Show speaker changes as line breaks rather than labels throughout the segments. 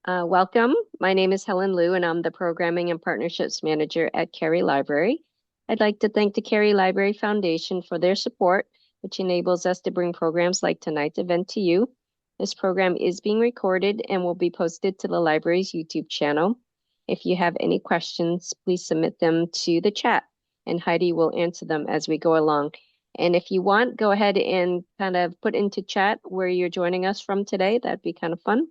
Welcome. My name is Helen Liu, and I'm the Programming and Partnerships Manager at Cary Library. I'd like to thank the Cary Library Foundation for their support, which enables us to bring programs like tonight's event to you. This program is being recorded and will be posted to the library's YouTube channel. If you have any questions, please submit them to the chat, and Heidi will answer them as we go along. And if you want, go ahead and kind of put into chat where you're joining us from today. That'd be kind of fun.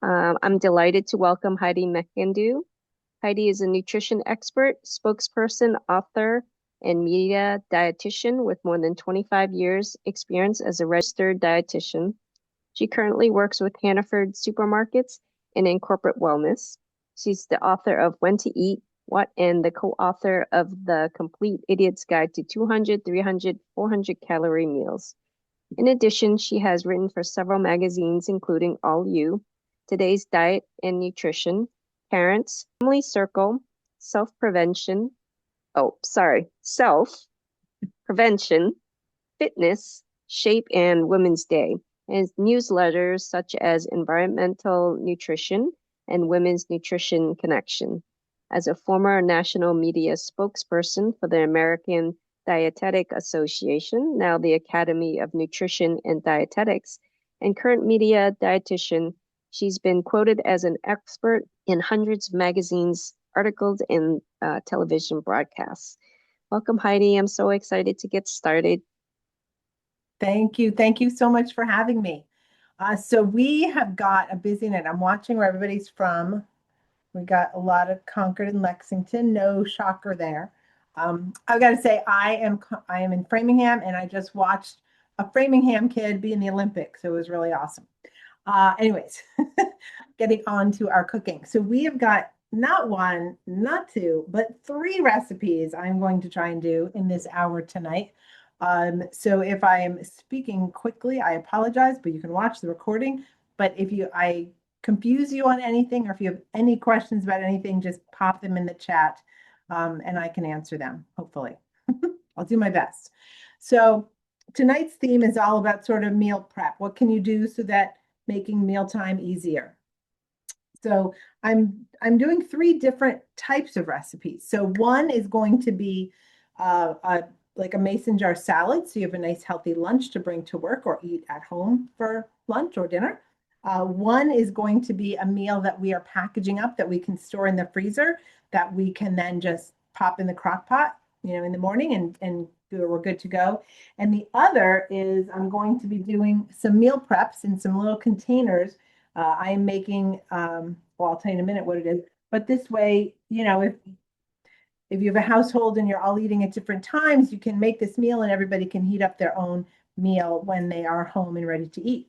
I'm delighted to welcome Heidi McIndoo. Heidi is a nutrition expert, spokesperson, author, and media dietitian with more than 25 years experience as a registered dietitian. She currently works with Hannaford Supermarkets and in corporate wellness. She's the author of When to Eat, What, and the co-author of The Complete Idiot's Guide to 200, 300, 400 calorie meals. In addition, she has written for several magazines, including All You, Today's Diet and Nutrition, Parents, Family Circle, Self-Prevention, Self-Prevention, Fitness, Shape, and Women's Day, and newsletters such as Environmental Nutrition and Women's Nutrition Connection. As a former national media spokesperson for the American Dietetic Association, now the Academy of Nutrition and Dietetics, and current media dietitian, she's been quoted as an expert in hundreds of magazines, articles, and television broadcasts. Welcome, Heidi. I'm so excited to get started.
Thank you. Thank you so much for having me. So we have got a busy night. I'm watching where everybody's from. We got a lot of Concord and Lexington. No shocker there. I've got to say, I am in Framingham, and I just watched a Framingham kid be in the Olympics. It was really awesome. Anyways, getting on to our cooking. So we have got not one, not two, but 3 recipes I'm going to try and do in this hour tonight. So if I am speaking quickly, I apologize, but you can watch the recording. But if I confuse you on anything, or if you have any questions about anything, just pop them in the chat, and I can answer them, hopefully. I'll do my best. So tonight's theme is all about sort of meal prep. What can you do so that making mealtime easier? So I'm doing 3 different types of recipes. So one is going to be like a mason jar salad, so you have a nice healthy lunch to bring to work or eat at home for lunch or dinner. One is going to be a meal that we are packaging up that we can store in the freezer, that we can then just pop in the crock pot, in the morning and we're good to go. And the other is I'm going to be doing some meal preps in some little containers. I am making, well, I'll tell you in a minute what it is, but this way, if you have a household and you're all eating at different times, you can make this meal and everybody can heat up their own meal when they are home and ready to eat.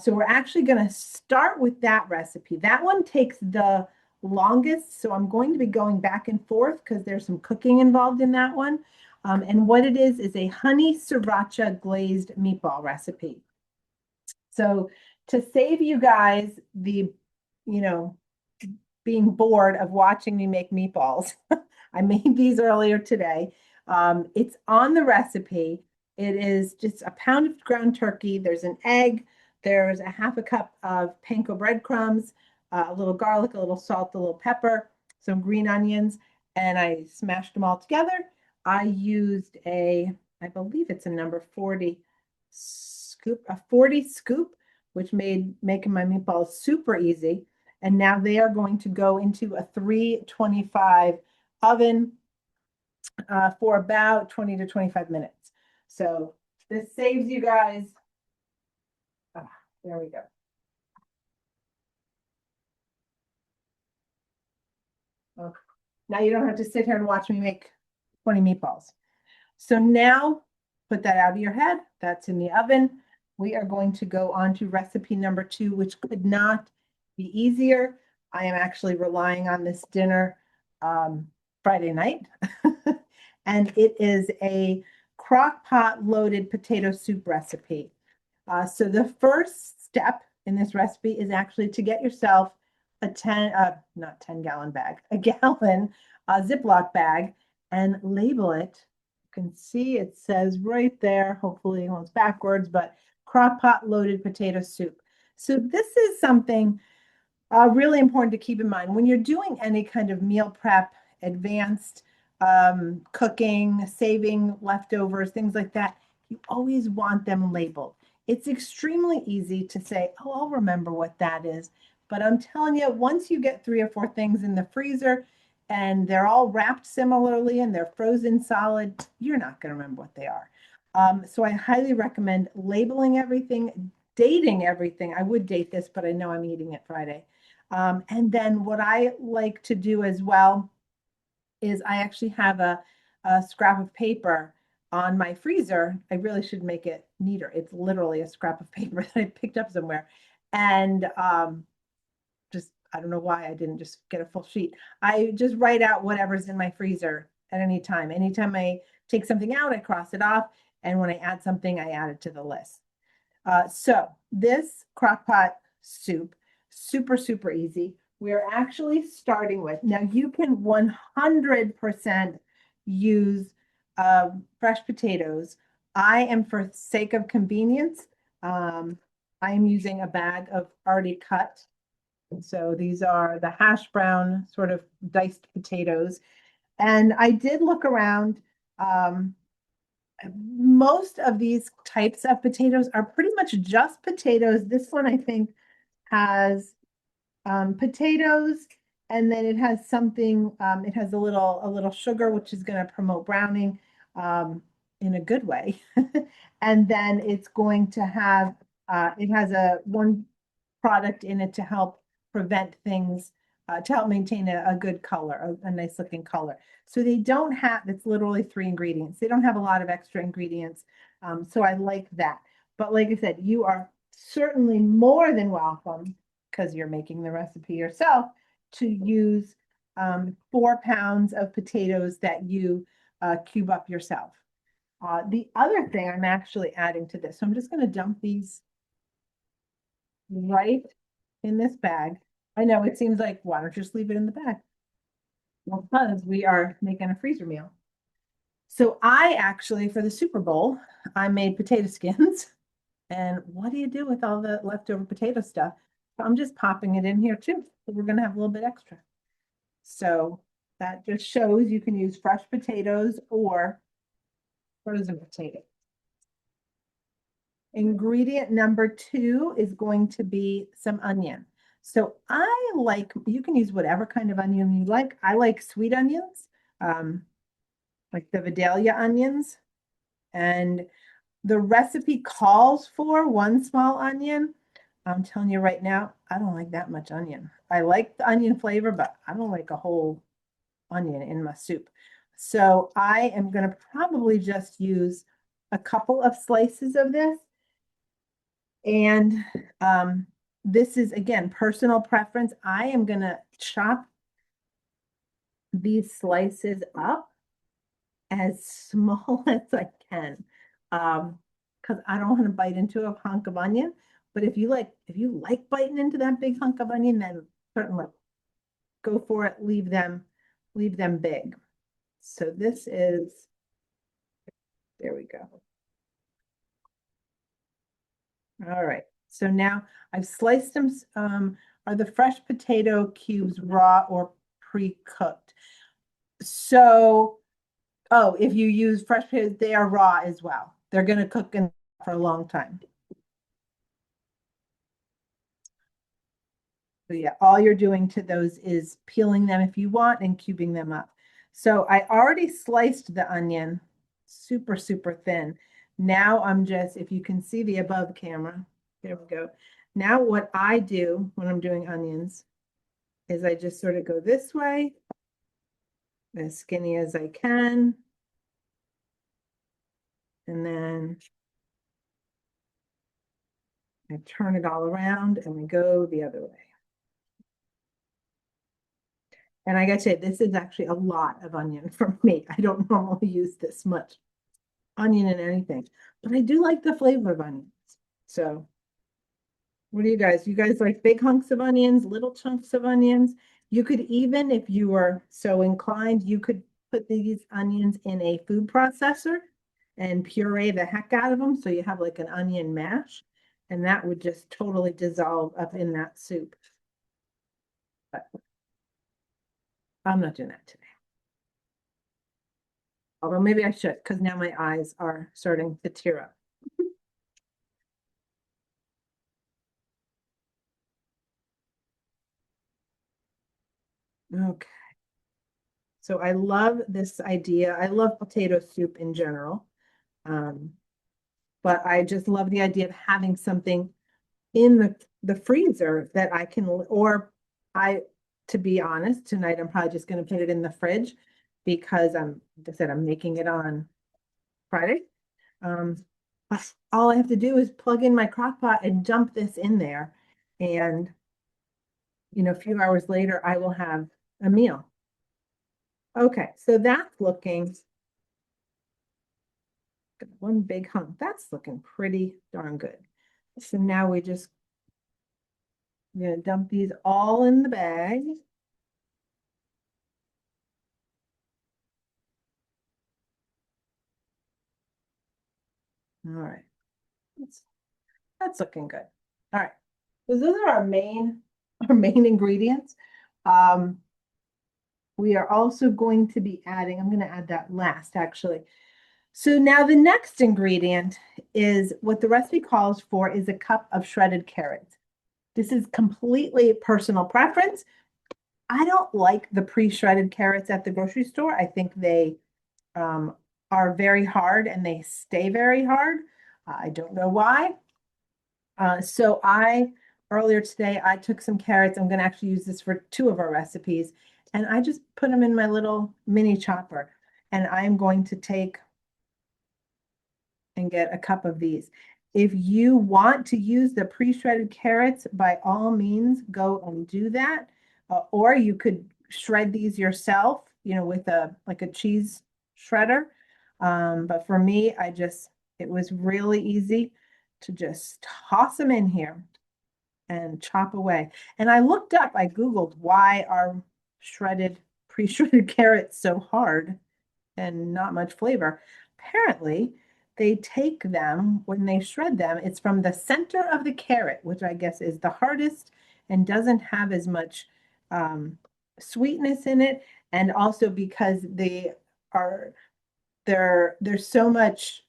So we're actually going to start with that recipe. That one takes the longest, so I'm going to be going back and forth because there's some cooking involved in that one. And what it is a honey sriracha glazed meatball recipe. So to save you guys the, being bored of watching me make meatballs, I made these earlier today. It's on the recipe. It is just a pound of ground turkey. There's an egg. There's a half a cup of panko breadcrumbs, a little garlic, a little salt, a little pepper, some green onions, and I smashed them all together. I used I believe it's a number 40 scoop, a 40 scoop, which made making my meatballs super easy. And now they are going to go into a 325 oven for about 20 to 25 minutes. So this saves you guys. There we go. Okay. Now you don't have to sit here and watch me make 20 meatballs. So now put that out of your head. That's in the oven. We are going to go on to recipe number 2, which could not be easier. I am actually relying on this dinner Friday night. And it is a crock pot loaded potato soup recipe. So the first step in this recipe is actually to get yourself a 10-gallon bag, a gallon Ziploc bag, and label it. You can see it says right there, hopefully it's backwards, but crock pot loaded potato soup. So this is something Really important to keep in mind when you're doing any kind of meal prep, advanced cooking, saving leftovers, things like that, you always want them labeled. It's extremely easy to say, oh, I'll remember what that is. But I'm telling you, once you get 3 or 4 things in the freezer and they're all wrapped similarly and they're frozen solid, you're not going to remember what they are. So I highly recommend labeling everything, dating everything. I would date this, but I know I'm eating it Friday. And then what I like to do as well is I actually have a scrap of paper on my freezer. I really should make it neater. It's literally a scrap of paper that I picked up somewhere. And just, I don't know why I didn't just get a full sheet. I just write out whatever's in my freezer at any time. Anytime I take something out, I cross it off. And when I add something, I add it to the list. So this crock pot soup, super, super easy. We're actually starting with, now you can 100% use fresh potatoes. I am, for sake of convenience, I am using a bag of already cut. So these are the hash brown sort of diced potatoes. And I did look around. Most of these types of potatoes are pretty much just potatoes. This one, I think, has potatoes, and then it has something, it has a little sugar, which is going to promote browning in a good way. And then it's going to have, it has one product in it to help prevent things, to help maintain a good color, a nice looking color. So they don't have, it's literally 3 ingredients. They don't have a lot of extra ingredients. So I like that. But like I said, you are certainly more than welcome, because you're making the recipe yourself, to use 4 pounds of potatoes that you cube up yourself. The other thing I'm actually adding to this, so I'm just going to dump these right in this bag. I know it seems like, why don't you just leave it in the bag? Well, because we are making a freezer meal. So I actually, for the Super Bowl, I made potato skins. And what do you do with all the leftover potato stuff? I'm just popping it in here too. So we're gonna have a little bit extra. So that just shows you can use fresh potatoes or frozen potatoes. Ingredient number 2 is going to be some onion. So I like, you can use whatever kind of onion you like. I like sweet onions, like the Vidalia onions. And the recipe calls for 1 small onion. I'm telling you right now, I don't like that much onion. I like the onion flavor, but I don't like a whole onion in my soup. So I am going to probably just use a couple of slices of this. And this is, again, personal preference. I am going to chop these slices up as small as I can, because I don't want to bite into a hunk of onion. But if you like biting into that big hunk of onion, then certainly go for it. Leave them big. So this is, there we go. All right. So now I've sliced them. Are the fresh potato cubes raw or pre-cooked? So, oh, if you use fresh potatoes, they are raw as well. They're going to cook in for a long time. So yeah, all you're doing to those is peeling them if you want and cubing them up. So I already sliced the onion super, super thin. Now I'm just, if you can see the above camera, there we go. Now what I do when I'm doing onions is I just sort of go this way, as skinny as I can. And then I turn it all around and we go the other way. And I gotta say, this is actually a lot of onion for me. I don't normally use this much onion in anything, but I do like the flavor of onions. So what do you guys? You guys like big hunks of onions, little chunks of onions? You could even, if you were so inclined, you could put these onions in a food processor and puree the heck out of them. So you have like an onion mash, and that would just totally dissolve up in that soup. but I'm not doing that today. Although maybe I should, because now my eyes are starting to tear up. Okay. So I love this idea. I love potato soup in general. But I just love the idea of having something in the freezer that I can, or to be honest, tonight I'm probably just going to put it in the fridge because like I said, I'm making it on Friday. Um, all I have to do is plug in my crock pot and dump this in there. And, a few hours later, I will have a meal. Okay, so that's looking one big hunk. That's looking pretty darn good. So now we just gonna dump these all in the bag. All right, that's looking good. All right, so those are our main ingredients. Um, we are also going to be adding, I'm going to add that last actually. So now the next ingredient is what the recipe calls for is a cup of shredded carrots. This is completely personal preference. I don't like the pre-shredded carrots at the grocery store. I think they are very hard and they stay very hard. I don't know why. So earlier today, I took some carrots. I'm going to actually use this for two of our recipes. And I just put them in my little mini chopper. And I'm going to take and get a cup of these. If you want to use the pre-shredded carrots, by all means, go and do that. Or you could shred these yourself, with like a cheese shredder. But for me, it was really easy to just toss them in here and chop away. And I Googled why are pre-shredded carrots so hard and not much flavor. Apparently, they take them when they shred them, it's from the center of the carrot, which I guess is the hardest and doesn't have as much sweetness in it. And also because there's so much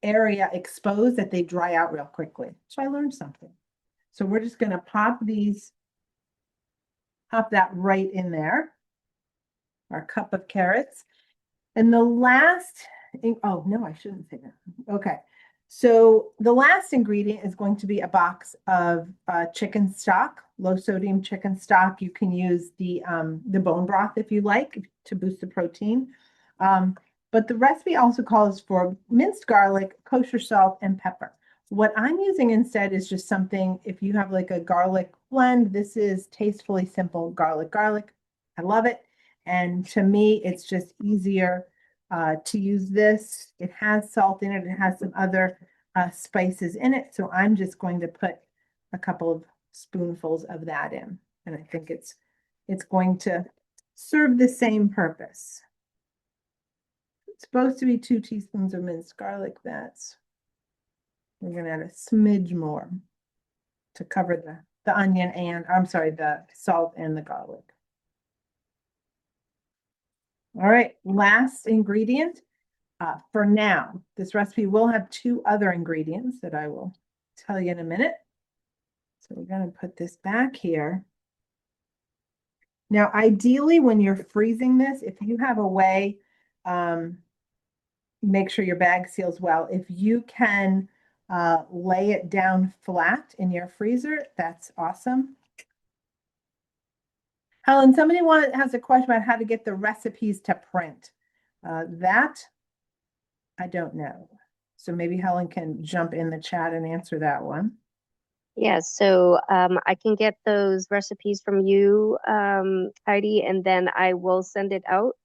area exposed that they dry out real quickly. So I learned something. So we're just going to pop that right in there, our cup of carrots. And the last, oh no, I shouldn't say that. Okay. So the last ingredient is going to be a box of chicken stock, low sodium chicken stock. You can use the bone broth if you like to boost the protein. But the recipe also calls for minced garlic, kosher salt, and pepper. What I'm using instead is just something, if you have like a garlic blend, this is Tastefully Simple Garlic. I love it. And to me, it's just easier to use this. It has salt in it. It has some other spices in it. So I'm just going to put a couple of spoonfuls of that in. And I think it's going to serve the same purpose. It's supposed to be 2 teaspoons of minced garlic. We're going to add a smidge more to cover the onion and, I'm sorry, the salt and the garlic. All right, last ingredient. For now, this recipe will have 2 other ingredients that I will tell you in a minute. So we're going to put this back here. Now, ideally, when you're freezing this, if you have a way, make sure your bag seals well. If you can lay it down flat in your freezer, that's awesome. Helen, somebody has a question about how to get the recipes to print. That I don't know. So maybe Helen can jump in the chat and answer that one.
Yes, so I can get those recipes from you, Heidi, and then I will send it out.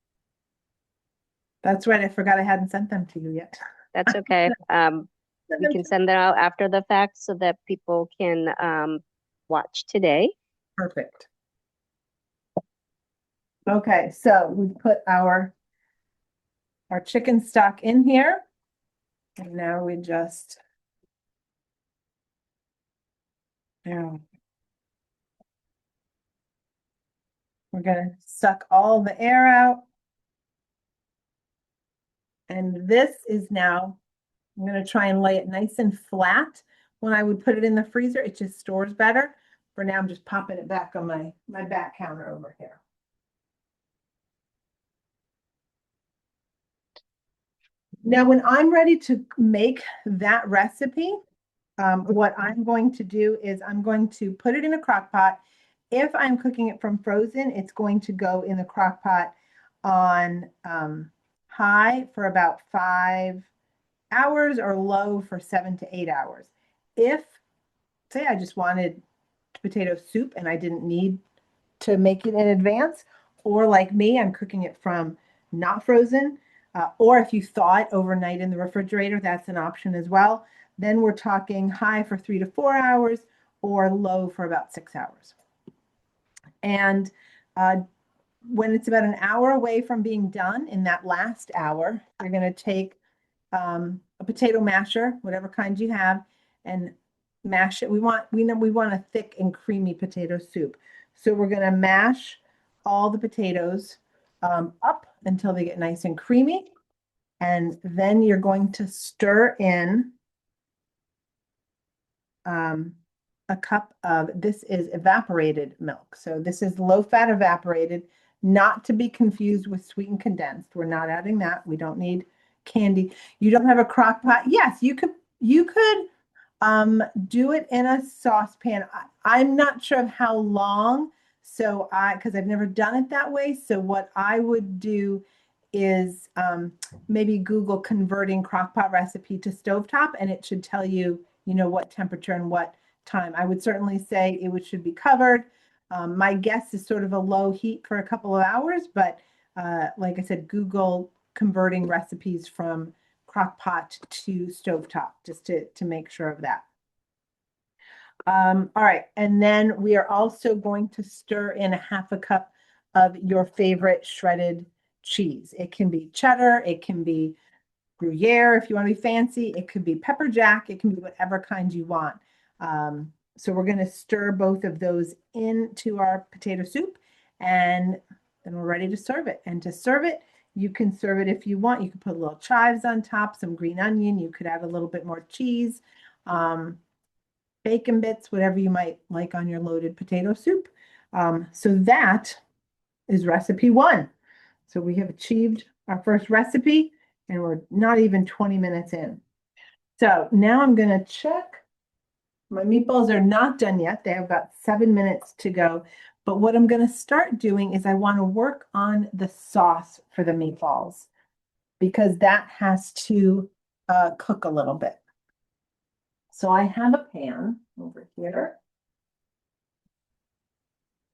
That's right. I forgot I hadn't sent them to you yet.
That's okay. We can send them out after the fact so that people can watch today.
Perfect. Okay, so we put our chicken stock in here. And now we just We're going to suck all the air out. And this is now, I'm going to try and lay it nice and flat. When I would put it in the freezer, it just stores better. For now, I'm just popping it back on my back counter over here. Now, when I'm ready to make that recipe, what I'm going to do is I'm going to put it in a crock pot. If I'm cooking it from frozen, it's going to go in the crock pot on high for about 5 hours or low for 7 to 8 hours. If, say, I just wanted potato soup and I didn't need to make it in advance, or like me, I'm cooking it from not frozen, or if you thaw it overnight in the refrigerator, that's an option as well. Then we're talking high for 3 to 4 hours or low for about 6 hours. And when it's about an hour away from being done, in that last hour, you're going to take a potato masher, whatever kind you have, and mash it. We know we want a thick and creamy potato soup. So we're going to mash all the potatoes up until they get nice and creamy. And then you're going to stir in a cup of, this is evaporated milk. So this is low fat evaporated, not to be confused with sweetened condensed. We're not adding that. We don't need candy. You don't have a crock pot. Yes, you could do it in a saucepan. I'm not sure of how long, so because I've never done it that way. So what I would do is maybe Google converting crockpot recipe to stovetop, and it should tell you, what temperature and what time. I would certainly say should be covered. My guess is sort of a low heat for a couple of hours, but like I said, Google converting recipes from crock pot to stovetop just to make sure of that. All right, and then we are also going to stir in a half a cup of your favorite shredded cheese. It can be cheddar, it can be Gruyere if you want to be fancy, it could be pepper jack, it can be whatever kind you want. So we're going to stir both of those into our potato soup, and then we're ready to serve it. And to serve it, you can serve it if you want. You can put little chives on top, some green onion. You could add a little bit more cheese, bacon bits, whatever you might like on your loaded potato soup. So that is recipe one. So we have achieved our first recipe, and we're not even 20 minutes in. So now I'm going to check. My meatballs are not done yet. They have about 7 minutes to go. But what I'm going to start doing is I want to work on the sauce for the meatballs, because that has to cook a little bit. So I have a pan over here.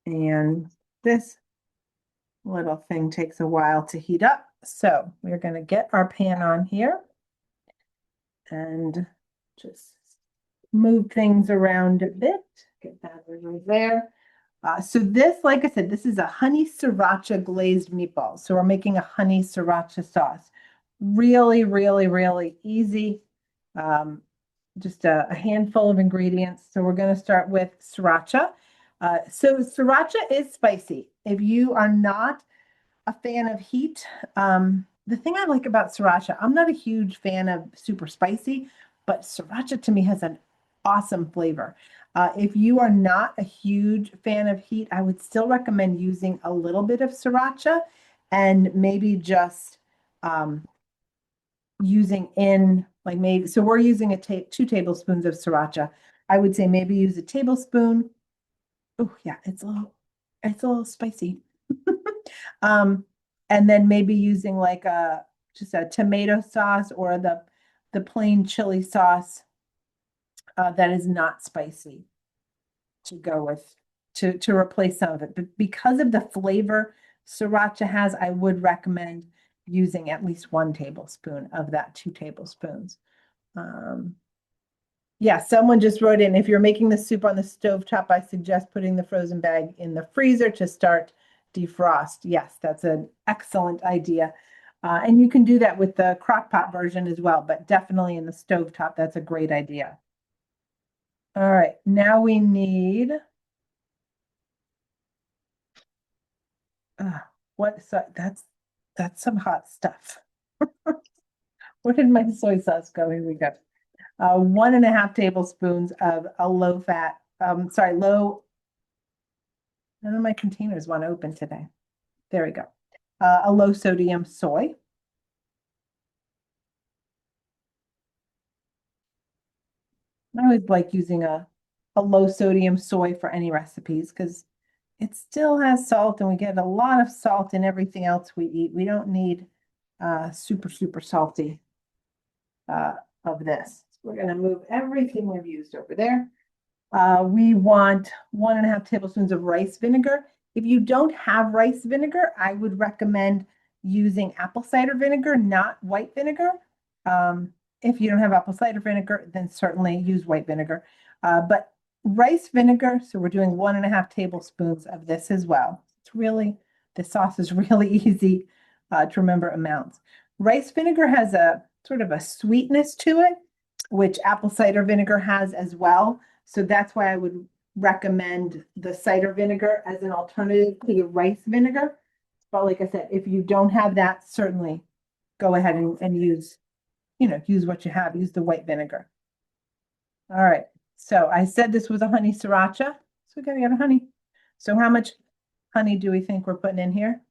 And this little thing takes a while to heat up. So we're going to get our pan on here and just move things around a bit. Get that over there. So this, like I said, this is a honey sriracha glazed meatball. So we're making a honey sriracha sauce. Really, really, really easy. Just a handful of ingredients. So we're going to start with sriracha. So sriracha is spicy. If you are not a fan of heat, the thing I like about sriracha, I'm not a huge fan of super spicy, but sriracha to me has an awesome flavor. If you are not a huge fan of heat, I would still recommend using a little bit of sriracha, and maybe just using in like maybe, so we're using 2 tablespoons of sriracha. I would say maybe use a tablespoon. Oh yeah, it's a little spicy. And then maybe using like just a tomato sauce or the plain chili sauce that is not spicy to go with, to replace some of it. But because of the flavor sriracha has, I would recommend using at least 1 tablespoon of that 2 tablespoons. Yeah, someone just wrote in, if you're making the soup on the stovetop, I suggest putting the frozen bag in the freezer to start defrost. Yes, that's an excellent idea. And you can do that with the crock pot version as well, but definitely in the stovetop, that's a great idea. All right, now we need What, so that's some hot stuff. Where did my soy sauce go? Here we go. 1.5 tablespoons of a low fat, low, none of my containers want to open today. There we go. A low sodium soy. I always like using a low sodium soy for any recipes because it still has salt and we get a lot of salt in everything else we eat. We don't need super, super salty of this. So we're going to move everything we've used over there. We want 1.5 tablespoons of rice vinegar. If you don't have rice vinegar, I would recommend using apple cider vinegar, not white vinegar. If you don't have apple cider vinegar, then certainly use white vinegar. But rice vinegar, so we're doing 1.5 tablespoons of this as well. It's really, the sauce is really easy to remember amounts. Rice vinegar has a sort of a sweetness to it, which apple cider vinegar has as well. So that's why I would recommend the cider vinegar as an alternative to the rice vinegar. But like I said, if you don't have that, certainly go ahead and use, use what you have, use the white vinegar. All right. So I said this was a honey sriracha. So we gotta get a honey. So how much honey do we think we're putting in here?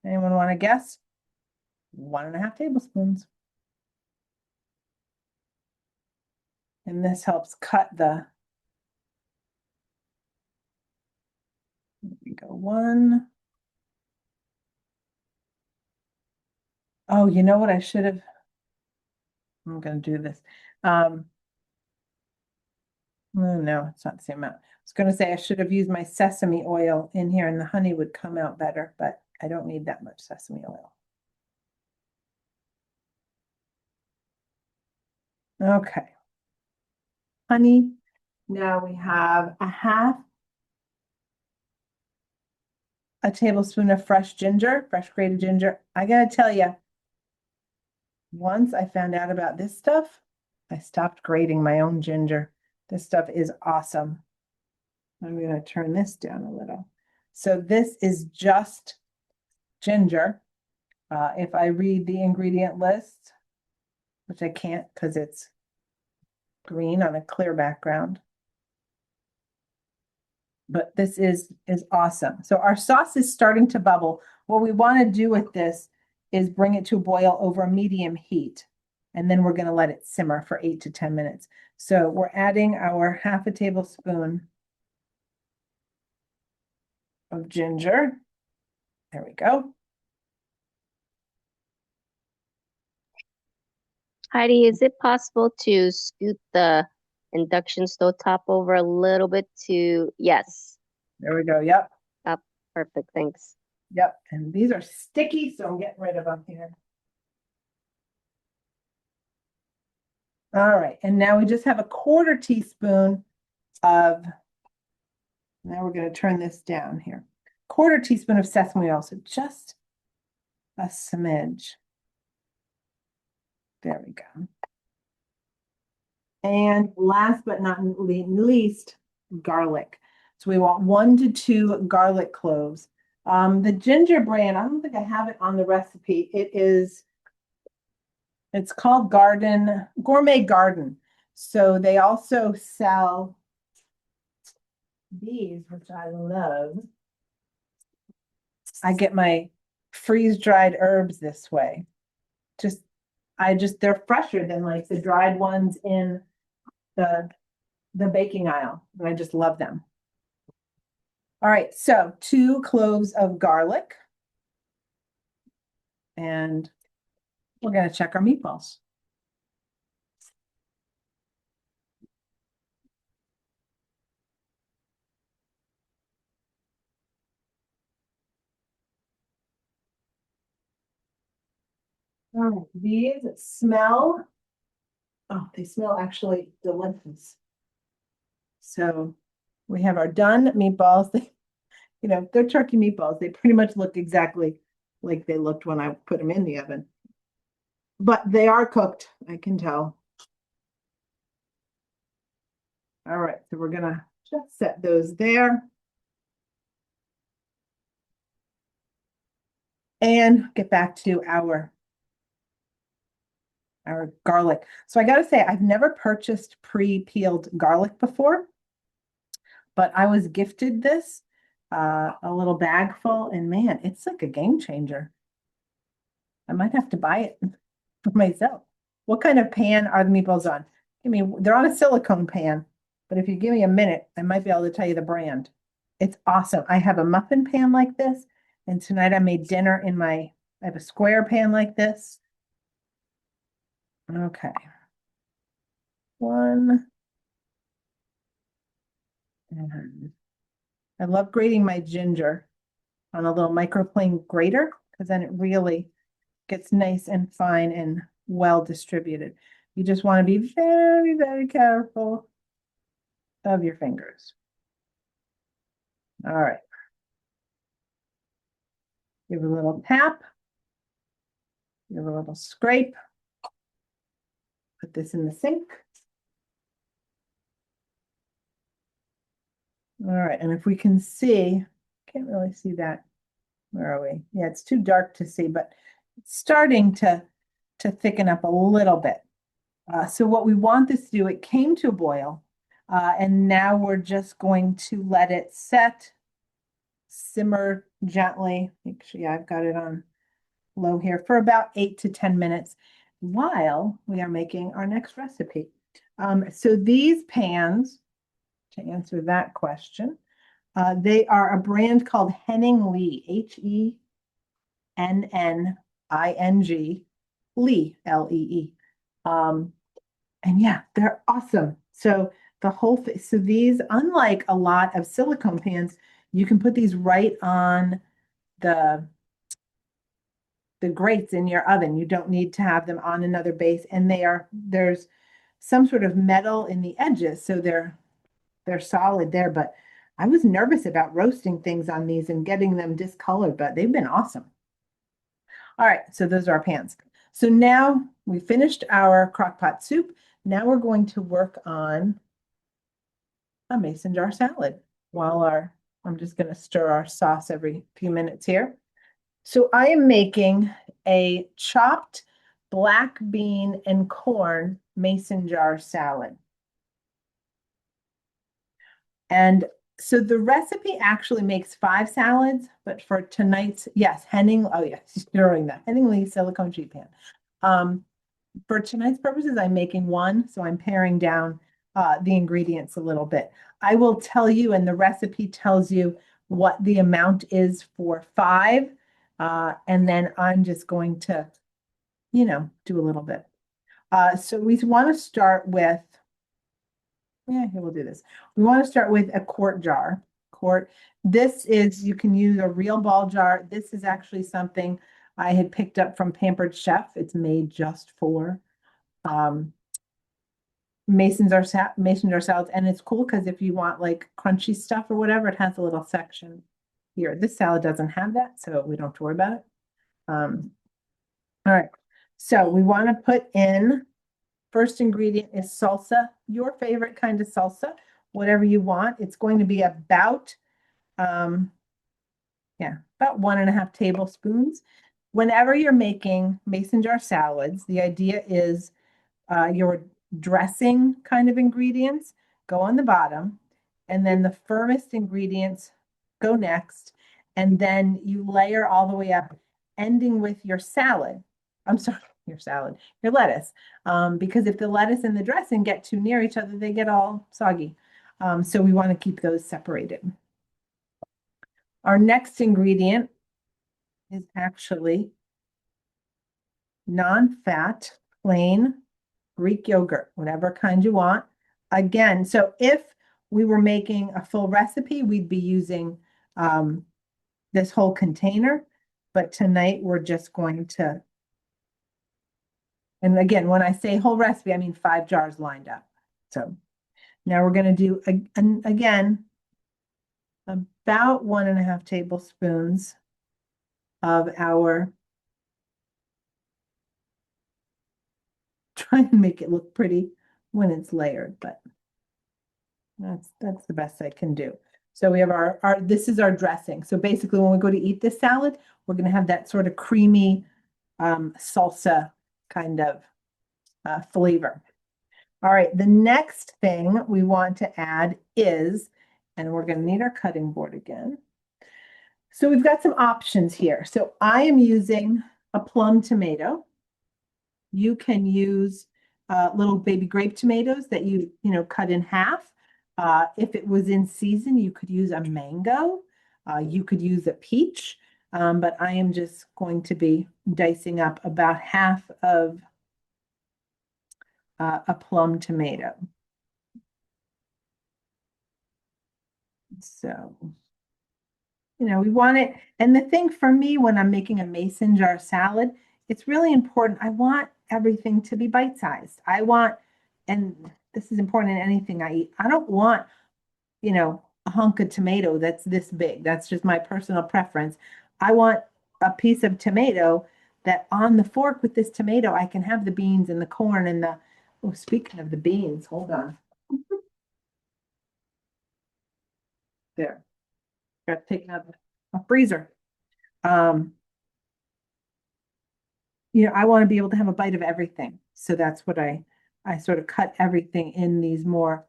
Anyone want to guess? 1.5 tablespoons. And this helps cut the, here we go, one. Oh, you know what I should have, I'm gonna do this. Oh, no, it's not the same amount. I was gonna say I should have used my sesame oil in here and the honey would come out better, but I don't need that much sesame oil. Okay. Honey. Now we have a half a tablespoon of fresh ginger, fresh grated ginger. I gotta tell you, once I found out about this stuff, I stopped grating my own ginger. This stuff is awesome. I'm going to turn this down a little. So this is just ginger. If I read the ingredient list, which I can't because it's green on a clear background, but this is awesome. So our sauce is starting to bubble. What we want to do with this is bring it to a boil over a medium heat, and then we're going to let it simmer for 8 to 10 minutes. So we're adding our half a tablespoon of ginger. There we go.
Heidi, is it possible to scoot the induction stove top over a little bit to, yes.
There we go. Yep.
Up, perfect, thanks.
Yep. And these are sticky, so I'm getting rid of them here. All right. And now we just have a 1/4 teaspoon of, now we're going to turn this down here. 1/4 teaspoon of sesame oil. So just a smidge. There we go. And last but not least, garlic. So we want 1 to 2 garlic cloves. The ginger brand, I don't think I have it on the recipe. It's called Gourmet Garden. So they also sell these, which I love. I get my freeze-dried herbs this way. They're fresher than like the dried ones in the baking aisle, and I just love them. All right, so 2 cloves of garlic, and we're going to check our meatballs. All right, these smell, oh, they smell actually delicious. So we have our done meatballs. They're turkey meatballs. They pretty much look exactly like they looked when I put them in the oven. But they are cooked, I can tell. All right, so we're gonna just set those there. And get back to our garlic. So I got to say, I've never purchased pre-peeled garlic before, but I was gifted this, a little bag full, and man, it's like a game changer. I might have to buy it for myself. What kind of pan are the meatballs on? They're on a silicone pan, but if you give me a minute, I might be able to tell you the brand. It's awesome. I have a muffin pan like this, and tonight I made dinner I have a square pan like this. Okay. One. And I love grating my ginger on a little microplane grater because then it really gets nice and fine and well distributed. You just want to be very, very careful of your fingers. All right. Give a little tap, give a little scrape. Put this in the sink. All right, and if we can see, can't really see that. Where are we? Yeah, it's too dark to see, but it's starting to thicken up a little bit. So what we want this to do, it came to a boil, and now we're just going to let it set, simmer gently. Make sure, yeah, I've got it on low here for about 8 to 10 minutes while we are making our next recipe. So these pans, to answer that question, they are a brand called Henning Lee, Henning, Lee, Lee. And yeah, they're awesome. So so these, unlike a lot of silicone pans, you can put these right on the grates in your oven. You don't need to have them on another base, and there's some sort of metal in the edges, so they're solid there. But I was nervous about roasting things on these and getting them discolored, but they've been awesome. All right, so those are our pans. So now we finished our crock pot soup. Now we're going to work on a mason jar salad I'm just going to stir our sauce every few minutes here. So I am making a chopped black bean and corn mason jar salad. And so the recipe actually makes 5 salads, but for tonight's, yes, oh yes, stirring that, Henning Lee silicone sheet pan. For tonight's purposes, I'm making one, so I'm paring down the ingredients a little bit. I will tell you, and the recipe tells you what the amount is for 5, and then I'm just going to, do a little bit. So we want to start with, yeah, here we'll do this. We want to start with a quart jar. This is, you can use a real ball jar. This is actually something I had picked up from Pampered Chef. It's made just for mason jar salads, and it's cool because if you want like crunchy stuff or whatever, it has a little section here. This salad doesn't have that, so we don't have to worry about it. All right, so we want to put in, first ingredient is salsa, your favorite kind of salsa, whatever you want. It's going to be about about 1.5 tablespoons. Whenever you're making mason jar salads, the idea is your dressing kind of ingredients go on the bottom, and then the firmest ingredients go next, and then you layer all the way up, ending with your salad. I'm sorry, your lettuce. Because if the lettuce and the dressing get too near each other, they get all soggy. So we want to keep those separated. Our next ingredient is actually non-fat, plain Greek yogurt, whatever kind you want. Again, so if we were making a full recipe, we'd be using this whole container. But tonight we're just going to, and again, when I say whole recipe, I mean 5 jars lined up. So now we're going to do, again, about 1.5 tablespoons of our, try and make it look pretty when it's layered, but that's the best I can do. So we have this is our dressing. So basically when we go to eat this salad, we're going to have that sort of creamy salsa kind of flavor. All right, the next thing we want to add is, and we're going to need our cutting board again. So we've got some options here. So I am using a plum tomato. You can use little baby grape tomatoes that you cut in half. If it was in season, you could use a mango. You could use a peach. But I am just going to be dicing up about half of a plum tomato. So, we want it. And the thing for me when I'm making a mason jar salad, it's really important. I want everything to be bite-sized. And this is important in anything I eat. I don't want, a hunk of tomato that's this big. That's just my personal preference. I want a piece of tomato that on the fork with this tomato, I can have the beans and the corn and oh, speaking of the beans, hold on. There. Got to take out a freezer. Um, I want to be able to have a bite of everything. So that's what I sort of cut everything in these more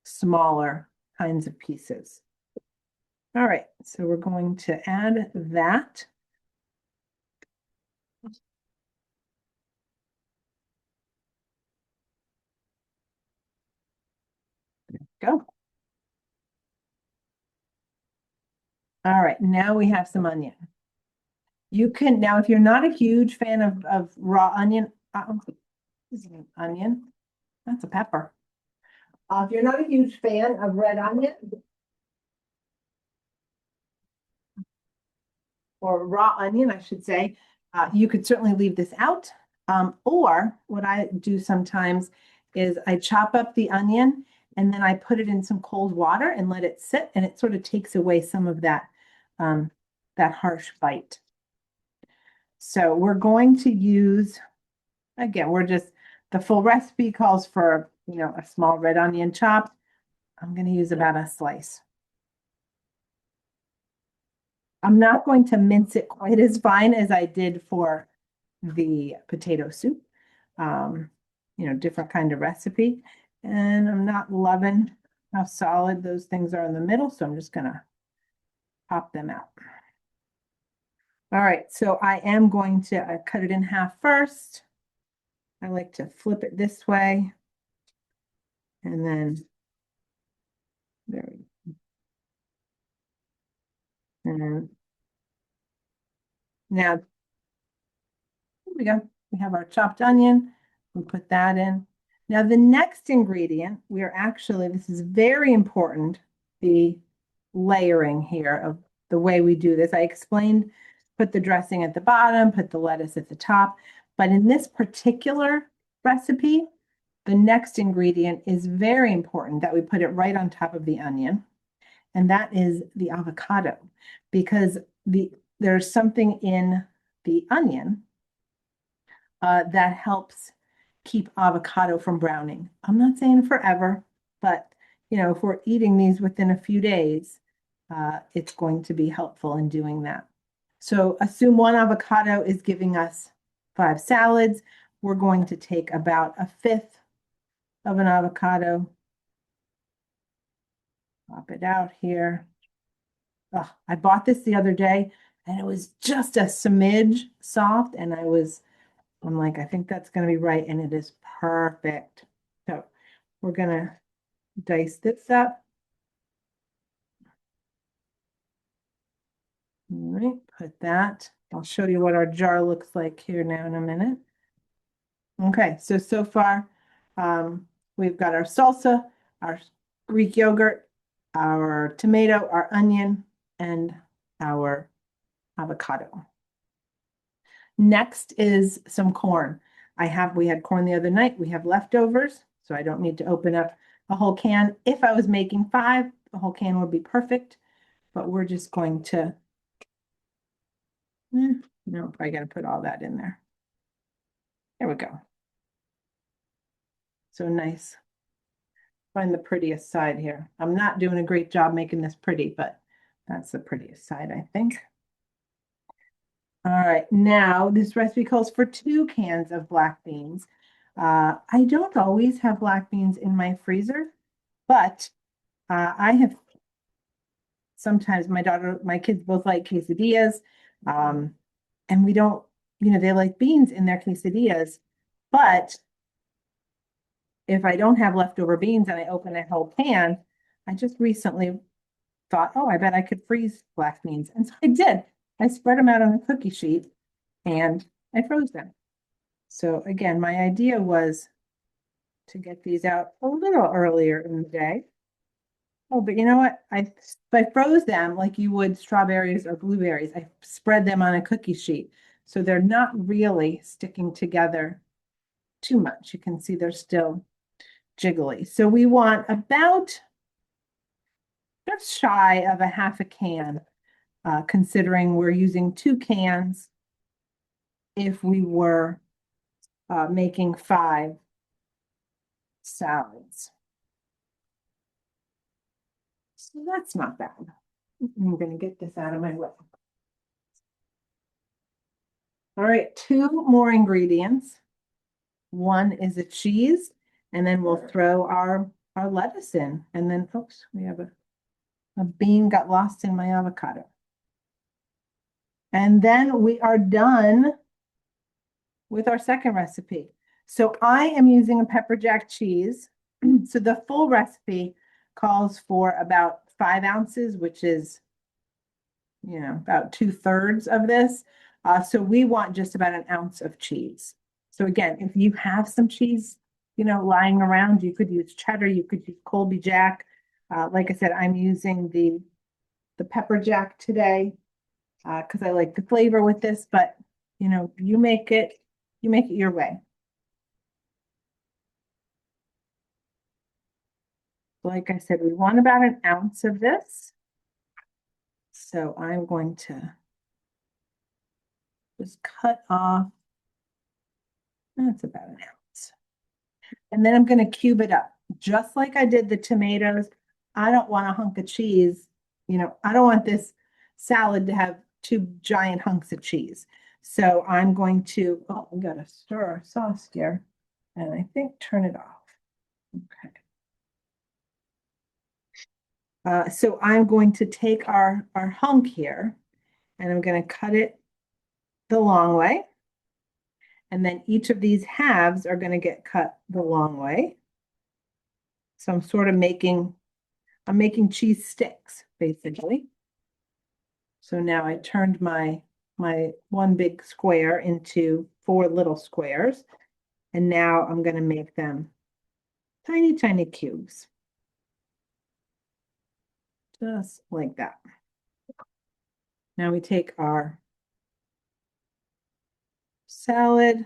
smaller kinds of pieces. All right, so we're going to add that. There we go. All right, now we have some onion. You can, now if you're not a huge fan of raw onion, this is an onion, that's a pepper. If you're not a huge fan of red onion or raw onion, I should say, you could certainly leave this out. Or what I do sometimes is I chop up the onion and then I put it in some cold water and let it sit, and it sort of takes away some of that harsh bite. So we're going to use, again, the full recipe calls for, a small red onion chopped. I'm going to use about a slice. I'm not going to mince it quite as fine as I did for the potato soup. Different kind of recipe. And I'm not loving how solid those things are in the middle, so I'm just gonna pop them out. All right, so I am going to cut it in half first. I like to flip it this way. And then there we go. And now, here we go. We have our chopped onion. We put that in. Now, the next ingredient, this is very important, the layering here of the way we do this. I explained, put the dressing at the bottom, put the lettuce at the top. But in this particular recipe, the next ingredient is very important that we put it right on top of the onion. And that is the avocado, because there's something in the onion that helps keep avocado from browning. I'm not saying forever, but if we're eating these within a few days, it's going to be helpful in doing that. So assume one avocado is giving us 5 salads. We're going to take about a fifth of an avocado, pop it out here. Oh, I bought this the other day and it was just a smidge soft, and I'm like, I think that's going to be right, and it is perfect. So we're going to dice this up. All right, put that. I'll show you what our jar looks like here now in a minute. Okay, so far we've got our salsa, our Greek yogurt, our tomato, our onion, and our avocado. Next is some corn. We had corn the other night. We have leftovers, so I don't need to open up a whole can. If I was making 5, the whole can would be perfect, but we're just going to, no, I got to put all that in there. There we go. So nice Find the prettiest side here. I'm not doing a great job making this pretty, but that's the prettiest side, I think. All right, now this recipe calls for 2 cans of black beans. I don't always have black beans in my freezer, but I have sometimes my kids both like quesadillas, and we don't, they like beans in their quesadillas, but if I don't have leftover beans and I open a whole pan, I just recently thought, oh, I bet I could freeze black beans. And so I did. I spread them out on a cookie sheet and I froze them. So again, my idea was to get these out a little earlier in the day. Oh, but you know what? If I froze them like you would strawberries or blueberries, I spread them on a cookie sheet. So they're not really sticking together too much. You can see they're still jiggly. So we want about just shy of a half a can, considering we're using 2 cans if we were making 5 salads. So that's not bad. I'm going to get this out of my way. All right, 2 more ingredients. One is a cheese, and then we'll throw our lettuce in. And then, oops, we have a bean got lost in my avocado. And then we are done with our second recipe. So I am using a pepper jack cheese. So the full recipe calls for about 5 ounces, which is, about 2/3 of this. So we want just about an ounce of cheese. So again, if you have some cheese, lying around, you could use cheddar, you could use Colby Jack. Like I said, I'm using the pepper jack today because I like the flavor with this, but you make it your way. Like I said, we want about an ounce of this. So I'm going to just cut off. That's about an ounce. And then I'm going to cube it up, just like I did the tomatoes. I don't want a hunk of cheese. I don't want this salad to have 2 giant hunks of cheese. So I'm going to, we got to stir our sauce here. And I think turn it off. Okay. So I'm going to take our hunk here and I'm going to cut it the long way. And then each of these halves are going to get cut the long way. So I'm sort of making cheese sticks, basically. So now I turned my one big square into 4 little squares. And now I'm going to make them tiny, tiny cubes. Just like that. Now we take our salad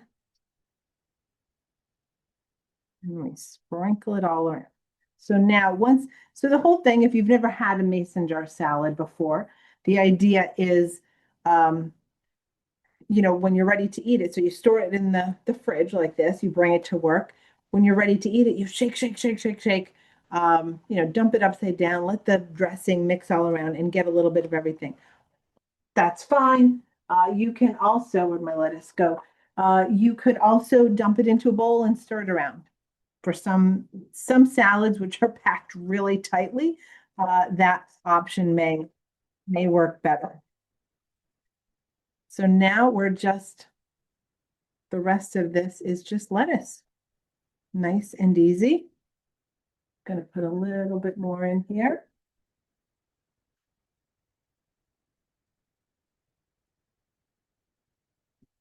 and we sprinkle it all around. So now so the whole thing, if you've never had a mason jar salad before, the idea is, when you're ready to eat it, so you store it in the fridge like this, you bring it to work. When you're ready to eat it, you shake, shake, shake, shake, shake, dump it upside down, let the dressing mix all around and get a little bit of everything. That's fine. You can also, where'd my lettuce go? You could also dump it into a bowl and stir it around. For some salads which are packed really tightly, that option may work better. So now the rest of this is just lettuce. Nice and easy. Gonna put a little bit more in here.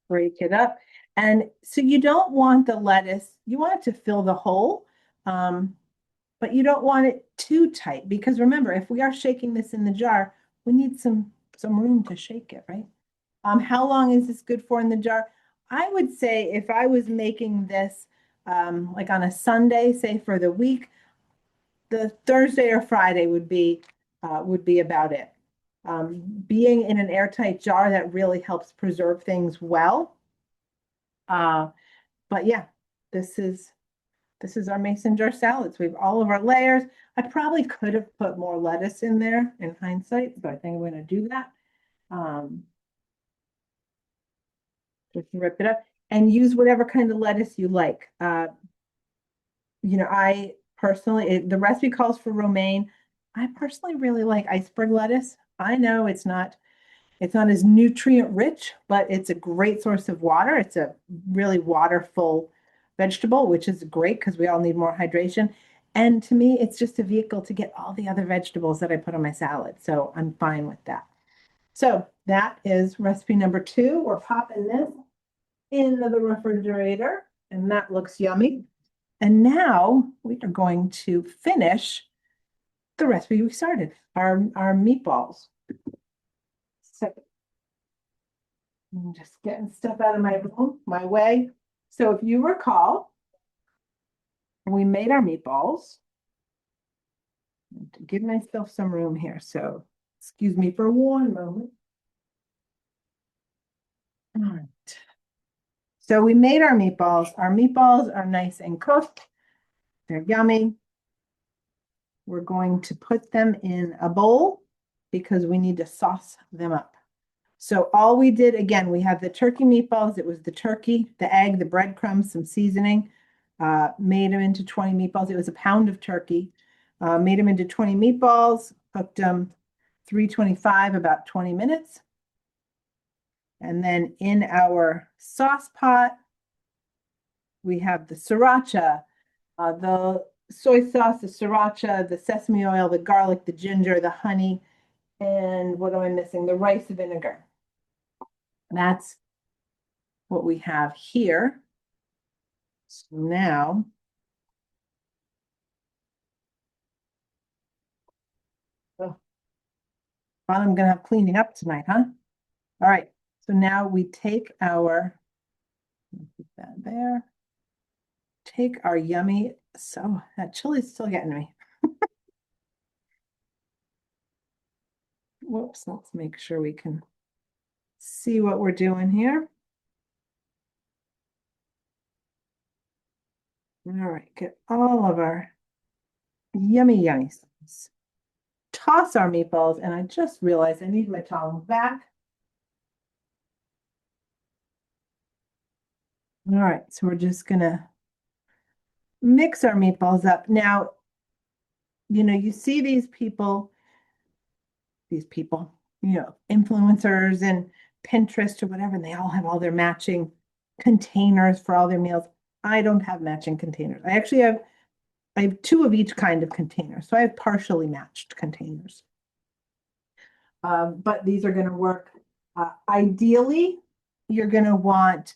Break it up. And so you don't want the lettuce, you want it to fill the hole, but you don't want it too tight because remember, if we are shaking this in the jar, we need some room to shake it, right? How long is this good for in the jar? I would say if I was making this like on a Sunday, say for the week, the Thursday or Friday would be about it. Being in an airtight jar, that really helps preserve things well. But yeah, this is This is our mason jar salad. So we have all of our layers. I probably could have put more lettuce in there in hindsight, so I think I'm going to do that. Just rip it up and use whatever kind of lettuce you like. I personally, the recipe calls for romaine. I personally really like iceberg lettuce. I know it's not as nutrient rich, but it's a great source of water. It's a really waterful vegetable, which is great because we all need more hydration. And to me, it's just a vehicle to get all the other vegetables that I put on my salad. So I'm fine with that. So that is recipe number 2. We're popping this into the refrigerator, and that looks yummy. And now we are going to finish the recipe we started, our meatballs. So I'm just getting stuff out of my way. So if you recall, we made our meatballs. To give myself some room here. So excuse me for one moment. All right. So we made our meatballs. Our meatballs are nice and cooked. They're yummy. We're going to put them in a bowl because we need to sauce them up. So all we did, again, we have the turkey meatballs. It was the turkey, the egg, the breadcrumbs, some seasoning, made them into 20 meatballs. It was a pound of turkey, made them into 20 meatballs, cooked them 325, about 20 minutes. And then in our sauce pot, we have the sriracha, the soy sauce, the sriracha, the sesame oil, the garlic, the ginger, the honey, and what am I missing? The rice vinegar. That's what we have here. So now, oh, I'm going to have cleaning up tonight, huh? All right. So now we take our, put that there. Take our yummy, so that chili's still getting me. Whoops, let's make sure we can see what we're doing here. All right, get all of our yummy sauce. Toss our meatballs, and I just realized I need my tongs back. All right, so we're just gonna mix our meatballs up. Now, you see these people, influencers and Pinterest or whatever, and they all have all their matching containers for all their meals. I don't have matching containers. I have 2 of each kind of container. So I have partially matched containers. But these are going to work. Ideally, you're going to want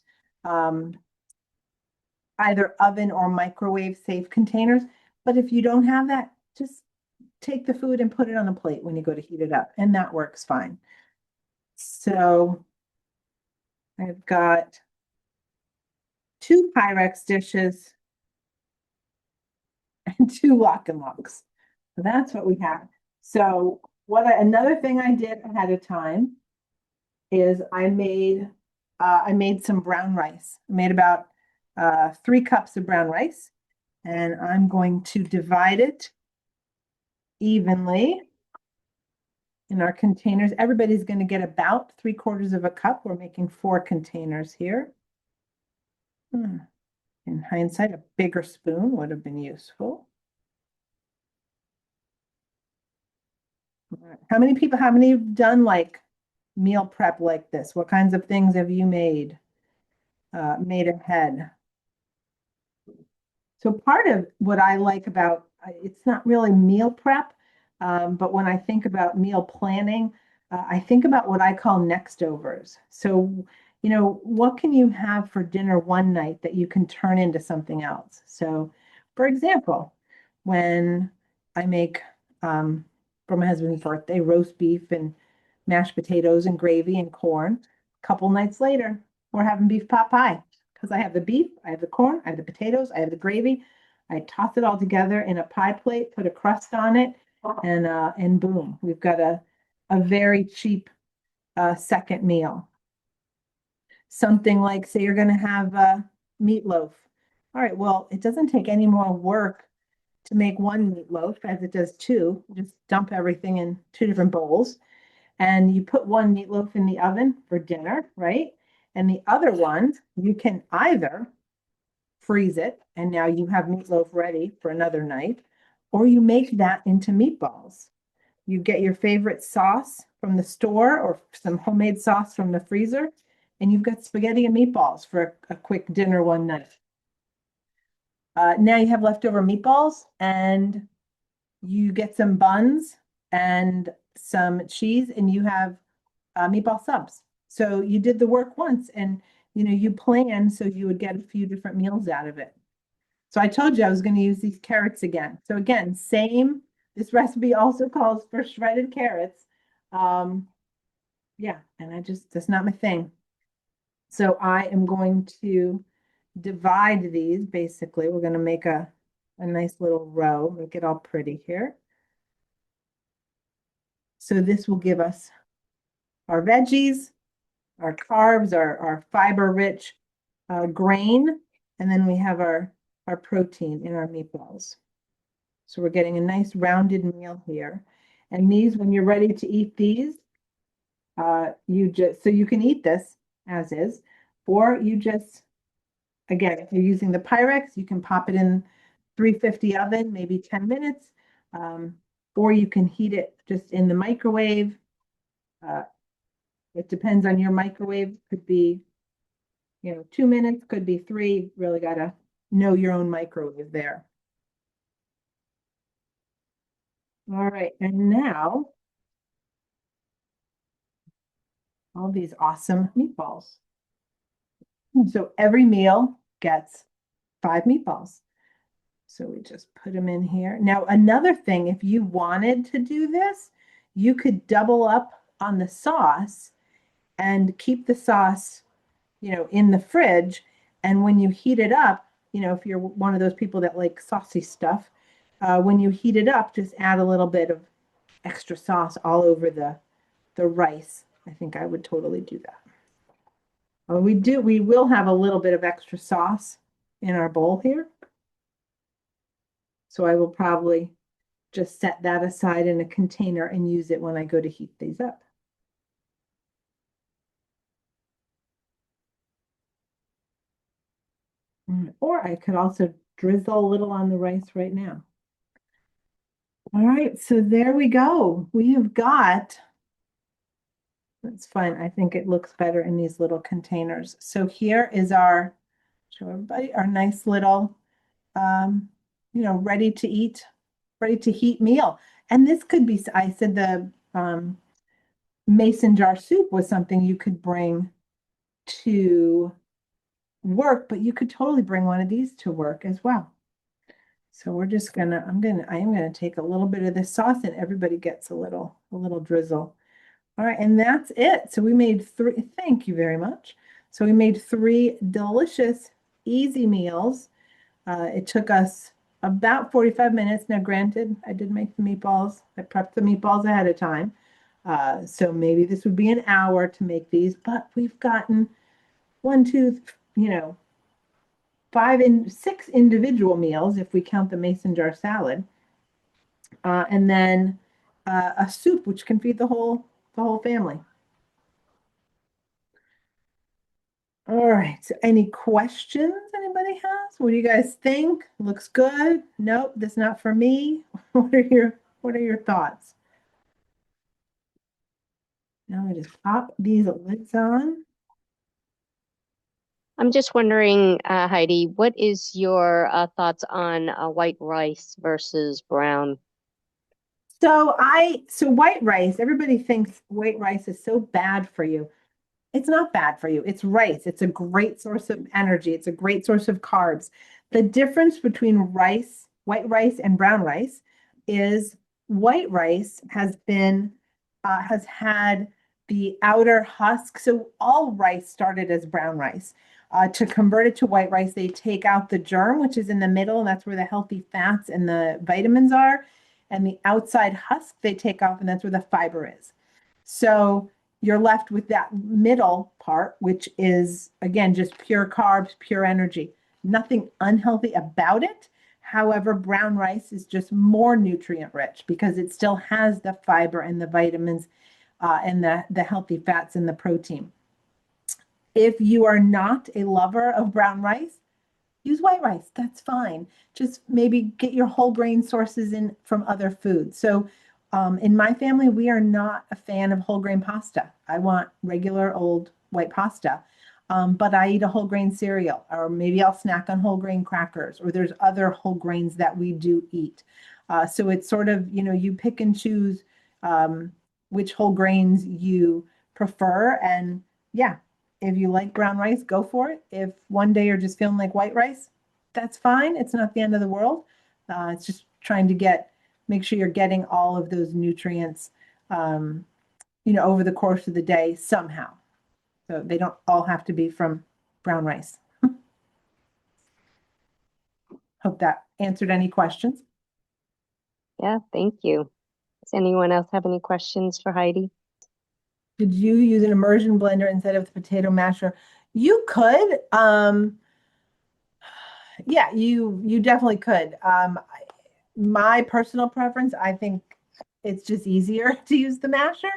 either oven or microwave safe containers. But if you don't have that, just take the food and put it on a plate when you go to heat it up, and that works fine. So I've got 2 Pyrex dishes and 2 Lock and Locks. So that's what we have. So another thing I did ahead of time is I made some brown rice. I made about 3 cups of brown rice, and I'm going to divide it evenly in our containers. Everybody's going to get about 3/4 of a cup. We're making 4 containers here. In hindsight, a bigger spoon would have been useful. How many have done like meal prep like this? What kinds of things have you made ahead? So part of what I like about, it's not really meal prep, but when I think about meal planning, I think about what I call next overs. So, what can you have for dinner one night that you can turn into something else? So, for example, when I make for my husband's birthday roast beef and mashed potatoes and gravy and corn, a couple nights later, we're having beef pot pie because I have the beef, I have the corn, I have the potatoes, I have the gravy. I toss it all together in a pie plate, put a crust on it, and boom, we've got a very cheap second meal. Something like, say you're going to have meatloaf. All right, well, it doesn't take any more work to make one meatloaf as it does two. Just dump everything in two different bowls. And you put one meatloaf in the oven for dinner, right? And the other one, you can either freeze it, and now you have meatloaf ready for another night, or you make that into meatballs. You get your favorite sauce from the store or some homemade sauce from the freezer, and you've got spaghetti and meatballs for a quick dinner one night. Now you have leftover meatballs, and you get some buns and some cheese, and you have meatball subs. So you did the work once, and you planned so you would get a few different meals out of it. So I told you I was going to use these carrots again. So again, same. This recipe also calls for shredded carrots. Um, yeah, and that's not my thing. So I am going to divide these basically. We're going to make a nice little row, make it all pretty here. So this will give us our veggies, our carbs, our fiber-rich grain, and then we have our protein in our meatballs. So we're getting a nice rounded meal here. And these, when you're ready to eat these, so you can eat this as is, or you just, again, if you're using the Pyrex, you can pop it in 350 oven, maybe 10 minutes, or you can heat it just in the microwave. Uh, it depends on your microwave. Could be, 2 minutes, could be three. Really got to know your own microwave there. All right, and now all these awesome meatballs. So every meal gets 5 meatballs. So we just put them in here. Now, another thing, if you wanted to do this, you could double up on the sauce and keep the sauce, in the fridge. And when you heat it up, if you're one of those people that like saucy stuff, when you heat it up, just add a little bit of extra sauce all over the rice. I think I would totally do that. We will have a little bit of extra sauce in our bowl here. So I will probably just set that aside in a container and use it when I go to heat these up. Or I could also drizzle a little on the rice right now. All right, so there we go. We have got, that's fine. I think it looks better in these little containers. So here is show everybody, our nice little, ready to eat, ready to heat meal. And this could be, I said the mason jar soup was something you could bring to work, but you could totally bring one of these to work as well. So we're just I am gonna take a little bit of this sauce and everybody gets a little drizzle. All right, and that's it. So we made three, thank you very much. So we made three delicious, easy meals. It took us about 45 minutes. Now, granted, I did make the meatballs. I prepped the meatballs ahead of time. So maybe this would be an hour to make these, but we've gotten one, two, 6 individual meals if we count the mason jar salad, and then a soup which can feed the whole family. All right. So any questions anybody has? What do you guys think? Looks good? Nope, that's not for me. What are your thoughts? Now I just pop these lids on.
I'm just wondering, Heidi, what is your thoughts on white rice versus brown?
So white rice, everybody thinks white rice is so bad for you. It's not bad for you. It's rice. It's a great source of energy. It's a great source of carbs. The difference between white rice and brown rice is white rice has had the outer husk. So all rice started as brown rice. To convert it to white rice, they take out the germ, which is in the middle, and that's where the healthy fats and the vitamins are. And the outside husk they take off, and that's where the fiber is. So you're left with that middle part, which is, again, just pure carbs, pure energy. Nothing unhealthy about it. However, brown rice is just more nutrient rich because it still has the fiber and the vitamins and the healthy fats and the protein. If you are not a lover of brown rice, use white rice. That's fine. Just maybe get your whole grain sources in from other foods. So, in my family, we are not a fan of whole grain pasta. I want regular old white pasta. But I eat a whole grain cereal, or maybe I'll snack on whole grain crackers, or there's other whole grains that we do eat. So it's sort of, you pick and choose which whole grains you prefer. And yeah, if you like brown rice, go for it. If one day you're just feeling like white rice, that's fine. It's not the end of the world. It's just trying to make sure you're getting all of those nutrients, um, over the course of the day somehow. So they don't all have to be from brown rice. Hope that answered any questions.
Yeah, thank you. Does anyone else have any questions for Heidi?
Could you use an immersion blender instead of the potato masher? You could. Yeah, you definitely could. My personal preference, I think it's just easier to use the masher.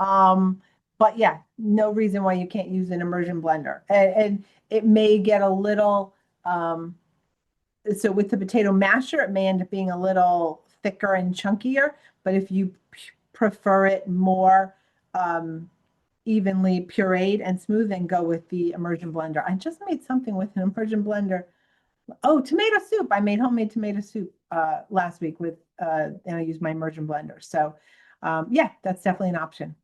Um, but yeah, no reason why you can't use an immersion blender. And it may get a little, so with the potato masher, it may end up being a little thicker and chunkier. But if you prefer it more evenly pureed and smooth, then go with the immersion blender. I just made something with an immersion blender. Oh, tomato soup. I made homemade tomato soup last week and I used my immersion blender. So yeah, that's definitely an option.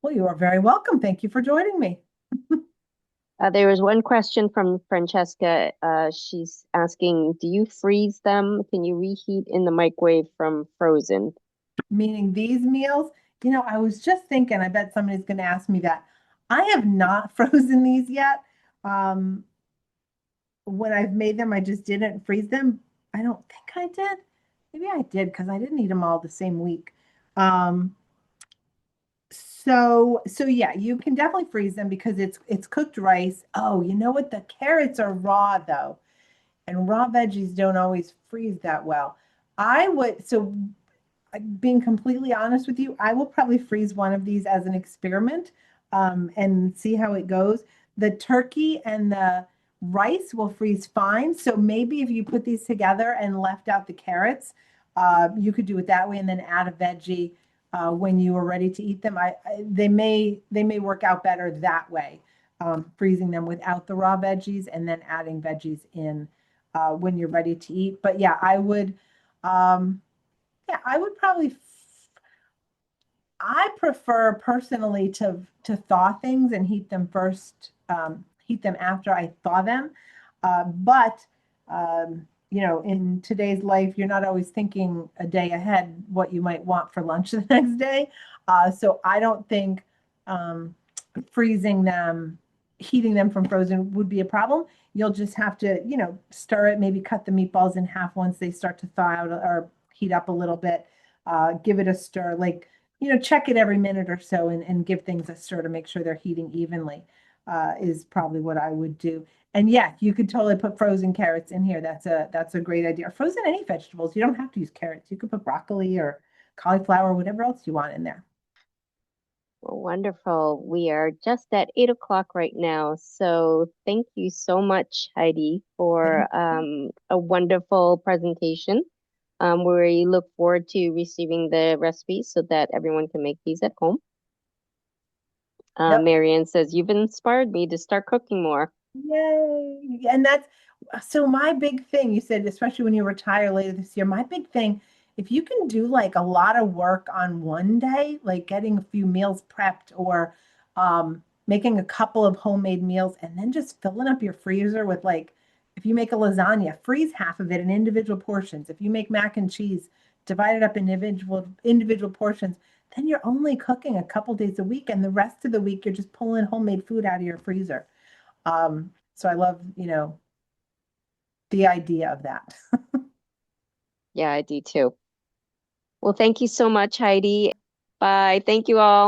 Well, you are very welcome. Thank you for joining me.
There was one question from Francesca. She's asking, do you freeze them? Can you reheat in the microwave from frozen?
Meaning these meals, I was just thinking, I bet somebody's going to ask me that. I have not frozen these yet. Um, when I've made them, I just didn't freeze them. I don't think I did. Maybe I did because I didn't eat them all the same week. Um, so yeah, you can definitely freeze them because it's cooked rice. Oh, you know what? The carrots are raw though, and raw veggies don't always freeze that well. I would so being completely honest with you, I will probably freeze one of these as an experiment and see how it goes. The turkey and the rice will freeze fine. So maybe if you put these together and left out the carrots, you could do it that way and then add a veggie when you are ready to eat them. They may work out better that way, freezing them without the raw veggies and then adding veggies in when you're ready to eat. But yeah, Um, yeah, I prefer personally to thaw things and heat them first, heat them after I thaw them. But in today's life, you're not always thinking a day ahead what you might want for lunch the next day. So I don't think um, freezing them, heating them from frozen would be a problem. You'll just have to, stir it, maybe cut the meatballs in half once they start to thaw out or heat up a little bit. Give it a stir, like, check it every minute or so and give things a stir to make sure they're heating evenly, is probably what I would do. And yeah, you could totally put frozen carrots in here. That's a great idea. Or frozen any vegetables. You don't have to use carrots. You could put broccoli or cauliflower, whatever else you want in there.
Well, wonderful. We are just at 8 o'clock right now. So thank you so much, Heidi,
Thank
for
you.
a wonderful presentation. We look forward to receiving the recipes so that everyone can make these at home.
Yep.
Marianne says, you've inspired me to start cooking more.
Yay. And that's so my big thing, you said, especially when you retire later this year, my big thing, if you can do like a lot of work on one day, like getting a few meals prepped or making a couple of homemade meals and then just filling up your freezer with like, if you make a lasagna, freeze half of it in individual portions. If you make mac and cheese, divide it up in individual portions. Then you're only cooking a couple days a week, and the rest of the week you're just pulling homemade food out of your freezer. So I love, the idea of that.
Yeah, I do too. Well, thank you so much, Heidi. Bye. Thank you all.